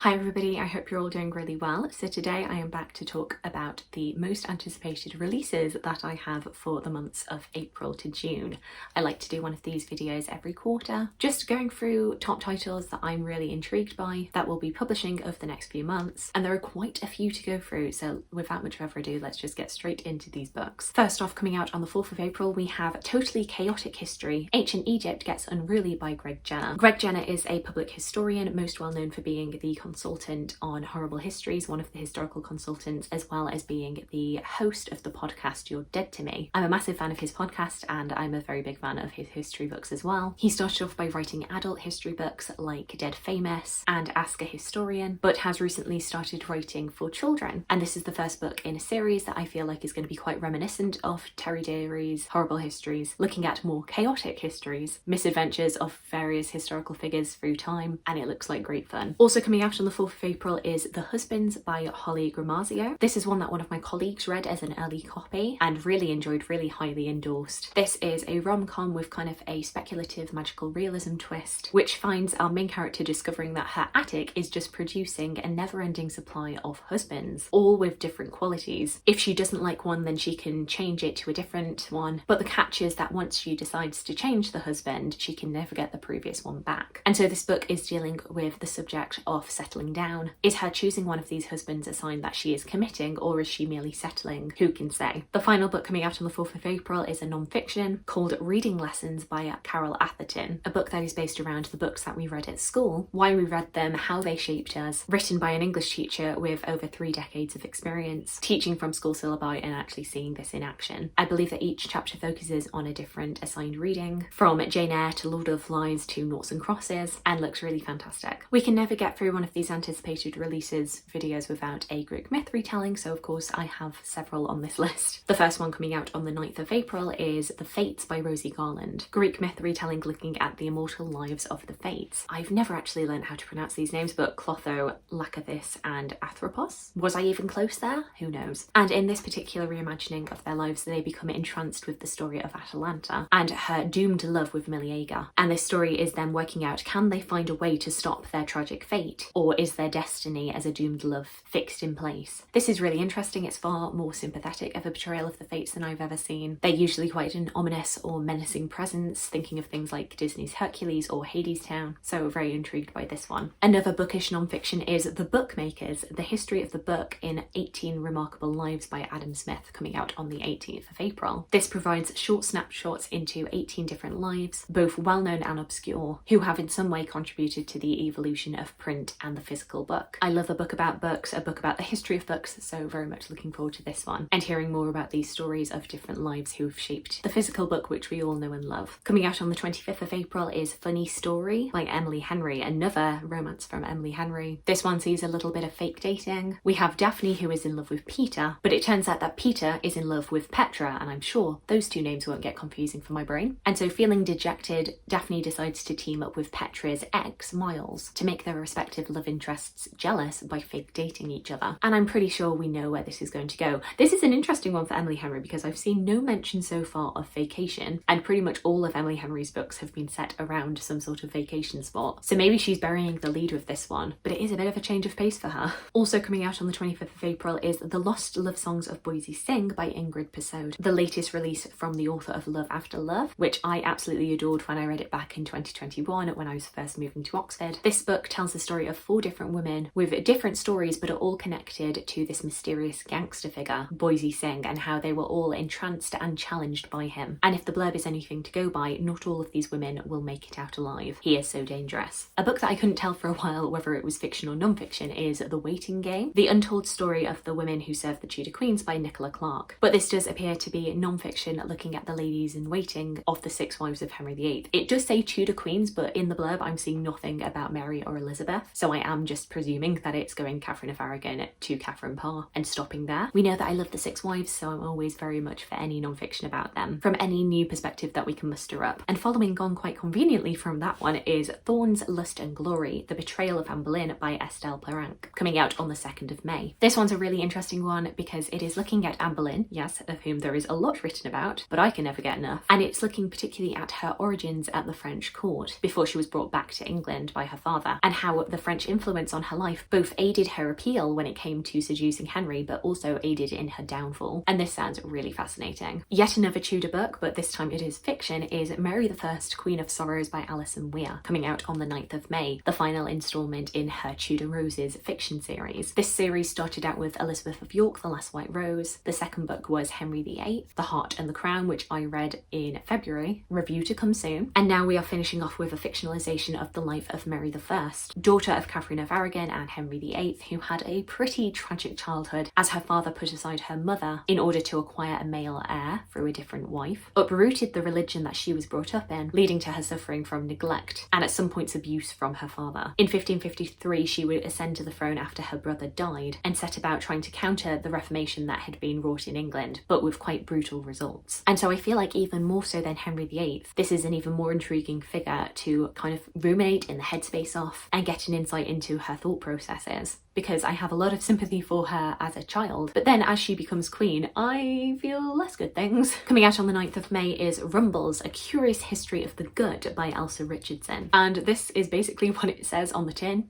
Hi everybody, I hope you're all doing really well. So today I am back to talk about the most anticipated releases that I have for the months of April to June. I like to do one of these videos every quarter, just going through top titles that I'm really intrigued by that will be publishing over the next few months. And there are quite a few to go through, so without much further ado, let's just get straight into these books. First off, coming out on the 4th of April, we have Totally Chaotic History. Ancient Egypt Gets Unruly by Greg Jenner. Greg Jenner is a public historian, most well known for being the consultant on Horrible Histories, one of the historical consultants, as well as being the host of the podcast You're Dead to Me. I'm a massive fan of his podcast and I'm a very big fan of his history books as well. He started off by writing adult history books like Dead Famous and Ask a Historian, but has recently started writing for children. And this is the first book in a series that I feel like is going to be quite reminiscent of Terry Diaries, Horrible Histories, looking at more chaotic histories, misadventures of various historical figures through time, and it looks like great fun. Also coming out on the 4th of April is The Husbands by Holly Gramazio. This is one that one of my colleagues read as an early copy and really enjoyed, really highly endorsed. This is a rom-com with kind of a speculative magical realism twist, which finds our main character discovering that her attic is just producing a never-ending supply of husbands, all with different qualities. If she doesn't like one, then she can change it to a different one, but the catch is that once she decides to change the husband, she can never get the previous one back. And so this book is dealing with the subject of settling down. Is her choosing one of these husbands a sign that she is committing, or is she merely settling? Who can say? The final book coming out on the 4th of April is a non-fiction called Reading Lessons by Carol Atherton, a book that is based around the books that we read at school, why we read them, how they shaped us, written by an English teacher with over 3 decades of experience teaching from school syllabi and actually seeing this in action. I believe that each chapter focuses on a different assigned reading, from Jane Eyre to Lord of the Flies to Noughts and Crosses, and looks really fantastic. We can never get through one of these anticipated releases videos without a Greek myth retelling, so of course I have several on this list. The first one coming out on the 9th of April is The Fates by Rosie Garland. Greek myth retelling looking at the immortal lives of the Fates. I've never actually learned how to pronounce these names, but Clotho, Lacathis and Athropos. Was I even close there? Who knows? And in this particular reimagining of their lives, they become entranced with the story of Atalanta and her doomed love with Meleager. And this story is them working out, can they find a way to stop their tragic fate, or is their destiny as a doomed love fixed in place? This is really interesting. It's far more sympathetic of a betrayal of the Fates than I've ever seen. They're usually quite an ominous or menacing presence, thinking of things like Disney's Hercules or Hadestown, so very intrigued by this one. Another bookish non-fiction is The Bookmakers, The History of the Book in 18 Remarkable Lives by Adam Smyth, coming out on the 18th of April. This provides short snapshots into 18 different lives, both well-known and obscure, who have in some way contributed to the evolution of print and the physical book. I love a book about books, a book about the history of books, so very much looking forward to this one and hearing more about these stories of different lives who have shaped the physical book which we all know and love. Coming out on the 25th of April is Funny Story by Emily Henry, another romance from Emily Henry. This one sees a little bit of fake dating. We have Daphne who is in love with Peter, but it turns out that Peter is in love with Petra, and I'm sure those two names won't get confusing for my brain. And so feeling dejected, Daphne decides to team up with Petra's ex, Miles, to make their respective love interests jealous by fake dating each other. And I'm pretty sure we know where this is going to go. This is an interesting one for Emily Henry because I've seen no mention so far of vacation, and pretty much all of Emily Henry's books have been set around some sort of vacation spot. So maybe she's burying the lead with this one, but it is a bit of a change of pace for her. Also coming out on the 25th of April is The Lost Love Songs of Boise Singh by Ingrid Persaud, the latest release from the author of Love After Love, which I absolutely adored when I read it back in 2021 when I was first moving to Oxford. This book tells the story of 4 different women with different stories but are all connected to this mysterious gangster figure, Boysie Singh, and how they were all entranced and challenged by him. And if the blurb is anything to go by, not all of these women will make it out alive. He is so dangerous. A book that I couldn't tell for a while whether it was fiction or non-fiction is The Waiting Game, the untold story of the women who served the Tudor queens by Nicola Clark. But this does appear to be non-fiction, looking at the ladies in waiting of the 6 wives of Henry VIII. It does say Tudor queens, but in the blurb I'm seeing nothing about Mary or Elizabeth, so I am just presuming that it's going Catherine of Aragon to Catherine Parr and stopping there. We know that I love the 6 wives, so I'm always very much for any non-fiction about them, from any new perspective that we can muster up. And following on quite conveniently from that one is Thorns, Lust and Glory, The Betrayal of Anne Boleyn by Estelle Paranque, coming out on the 2nd of May. This one's a really interesting one because it is looking at Anne Boleyn, yes, of whom there is a lot written about, but I can never get enough, and it's looking particularly at her origins at the French court before she was brought back to England by her father, and how the French influence on her life both aided her appeal when it came to seducing Henry, but also aided in her downfall. And this sounds really fascinating. Yet another Tudor book, but this time it is fiction, is Mary I, Queen of Sorrows by Alison Weir, coming out on the 9th of May, the final instalment in her Tudor Roses fiction series. This series started out with Elizabeth of York, The Last White Rose. The second book was Henry VIII, The Heart and the Crown, which I read in February, review to come soon. And now we are finishing off with a fictionalisation of the life of Mary I, daughter of Catherine of Aragon and Henry VIII, who had a pretty tragic childhood as her father put aside her mother in order to acquire a male heir through a different wife, uprooted the religion that she was brought up in, leading to her suffering from neglect and at some points abuse from her father. In 1553, she would ascend to the throne after her brother died and set about trying to counter the Reformation that had been wrought in England, but with quite brutal results. And so I feel like even more so than Henry VIII, this is an even more intriguing figure to kind of ruminate in the headspace of and get an insight into her thought processes, because I have a lot of sympathy for her as a child, but then as she becomes queen, I feel less good things. Coming out on the 9th of May is Rumbles, A Curious History of the Good by Elsa Richardson. And this is basically what it says on the tin.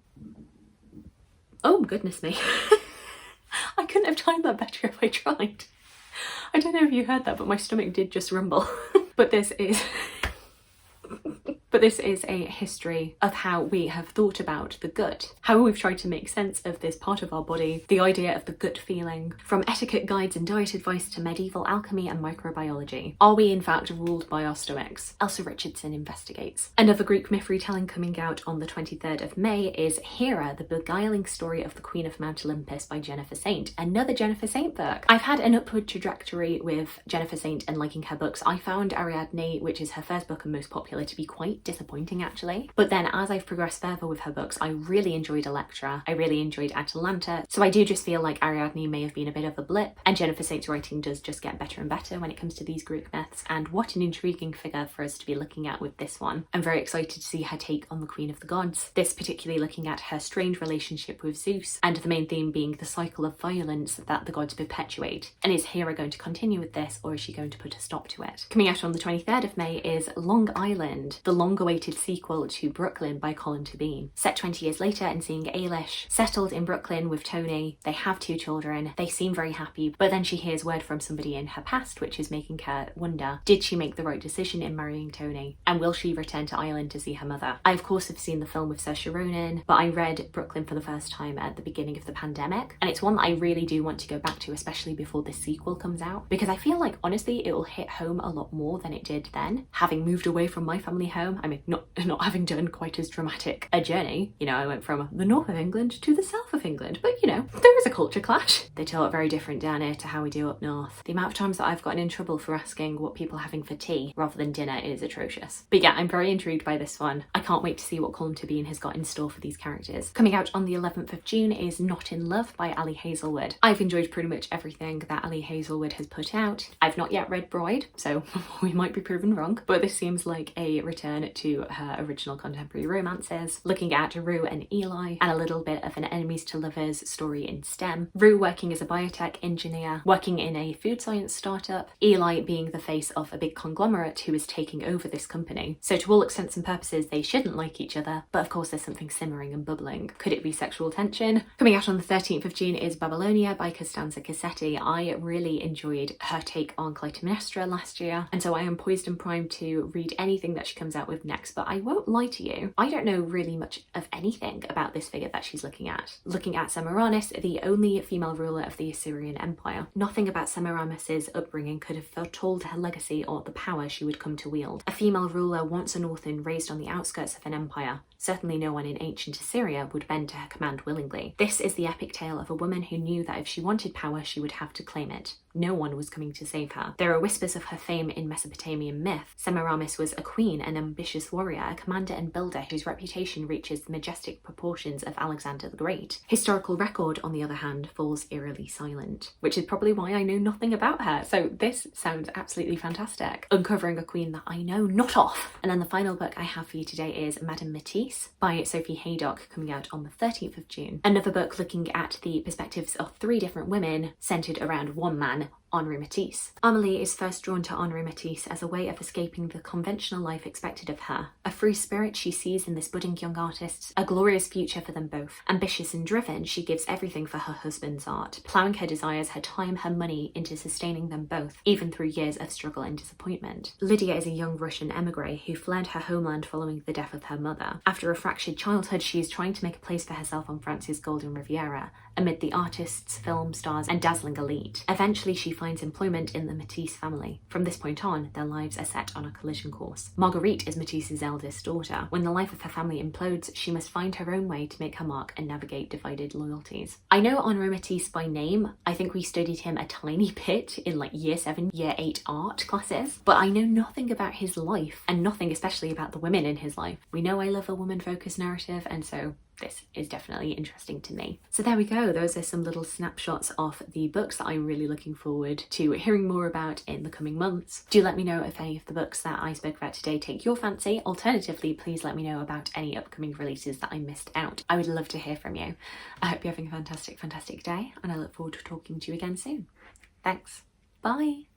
Oh, goodness me. I couldn't have timed that better if I tried. I don't know if you heard that, but my stomach did just rumble. But this is a history of how we have thought about the gut, how we've tried to make sense of this part of our body, the idea of the gut feeling, from etiquette guides and diet advice to medieval alchemy and microbiology. Are we in fact ruled by our stomachs? Elsa Richardson investigates. Another Greek myth retelling coming out on the 23rd of May is Hera, the beguiling story of the Queen of Mount Olympus by Jennifer Saint. Another Jennifer Saint book. I've had an upward trajectory with Jennifer Saint and liking her books. I found Ariadne, which is her first book and most popular, to be quite disappointing actually. But then as I've progressed further with her books, I really enjoyed Electra, I really enjoyed Atalanta, so I do just feel like Ariadne may have been a bit of a blip, and Jennifer Saint's writing does just get better and better when it comes to these Greek myths, and what an intriguing figure for us to be looking at with this one. I'm very excited to see her take on the Queen of the Gods, this particularly looking at her strange relationship with Zeus, and the main theme being the cycle of violence that the gods perpetuate. And is Hera going to continue with this, or is she going to put a stop to it? Coming out on the 23rd of May is Long Island, the long-awaited sequel to Brooklyn by Colin Tabine. Set 20 years later and seeing Ailish settled in Brooklyn with Tony. They have 2 children. They seem very happy, but then she hears word from somebody in her past which is making her wonder, did she make the right decision in marrying Tony? And will she return to Ireland to see her mother? I of course have seen the film with Saoirse Ronan, but I read Brooklyn for the first time at the beginning of the pandemic, and it's one that I really do want to go back to, especially before this sequel comes out, because I feel like honestly it will hit home a lot more than it did then. Having moved away from my family home, I mean not having done quite as dramatic a journey, you know, I went from the north of England to the south of England, but you know, there is a culture clash. They talk very different down here to how we do up north. The amount of times that I've gotten in trouble for asking what people are having for tea rather than dinner is atrocious. But yeah, I'm very intrigued by this one. I can't wait to see what Colin Tabine has got in store for these characters. Coming out on the 11th of June is Not in Love by Ali Hazelwood. I've enjoyed pretty much everything that Ali Hazelwood has put out. I've not yet read Bride, so we might be proven wrong, but this seems like a return to her original contemporary romances, looking at Rue and Eli, and a little bit of an enemies to lovers story in STEM. Rue working as a biotech engineer, working in a food science startup, Eli being the face of a big conglomerate who is taking over this company. So to all intents and purposes, they shouldn't like each other, but of course there's something simmering and bubbling. Could it be sexual tension? Coming out on the 13th of June is Babylonia by Costanza Cassetti. I really enjoyed her take on Clytemnestra last year, and so I am poised and primed to read anything that she comes out with next, but I won't lie to you, I don't know really much of anything about this figure that she's looking at. Looking at Semiramis, the only female ruler of the Assyrian Empire. Nothing about Semiramis's upbringing could have foretold her legacy or the power she would come to wield. A female ruler, once an orphan, raised on the outskirts of an empire. Certainly no one in ancient Assyria would bend to her command willingly. This is the epic tale of a woman who knew that if she wanted power, she would have to claim it. No one was coming to save her. There are whispers of her fame in Mesopotamian myth. Semiramis was a queen, an ambitious warrior, a commander and builder whose reputation reaches the majestic proportions of Alexander the Great. Historical record, on the other hand, falls eerily silent, which is probably why I know nothing about her. So this sounds absolutely fantastic. Uncovering a queen that I know not of. And then the final book I have for you today is Madame Matisse by Sophie Haydock, coming out on the 13th of June. Another book looking at the perspectives of 3 different women centered around one man, Henri Matisse. Amélie is first drawn to Henri Matisse as a way of escaping the conventional life expected of her. A free spirit she sees in this budding young artist, a glorious future for them both. Ambitious and driven, she gives everything for her husband's art, ploughing her desires, her time, her money into sustaining them both, even through years of struggle and disappointment. Lydia is a young Russian emigre who fled her homeland following the death of her mother. After a fractured childhood, she is trying to make a place for herself on France's Golden Riviera, amid the artists, film stars, and dazzling elite. Eventually, she finds employment in the Matisse family. From this point on, their lives are set on a collision course. Marguerite is Matisse's eldest daughter. When the life of her family implodes, she must find her own way to make her mark and navigate divided loyalties. I know Henri Matisse by name. I think we studied him a tiny bit in like year 7, year 8 art classes, but I know nothing about his life, and nothing especially about the women in his life. We know I love a woman-focused narrative, and so this is definitely interesting to me. So there we go, those are some little snapshots of the books that I'm really looking forward to hearing more about in the coming months. Do let me know if any of the books that I spoke about today take your fancy. Alternatively, please let me know about any upcoming releases that I missed out. I would love to hear from you. I hope you're having a fantastic day, and I look forward to talking to you again soon. Thanks. Bye.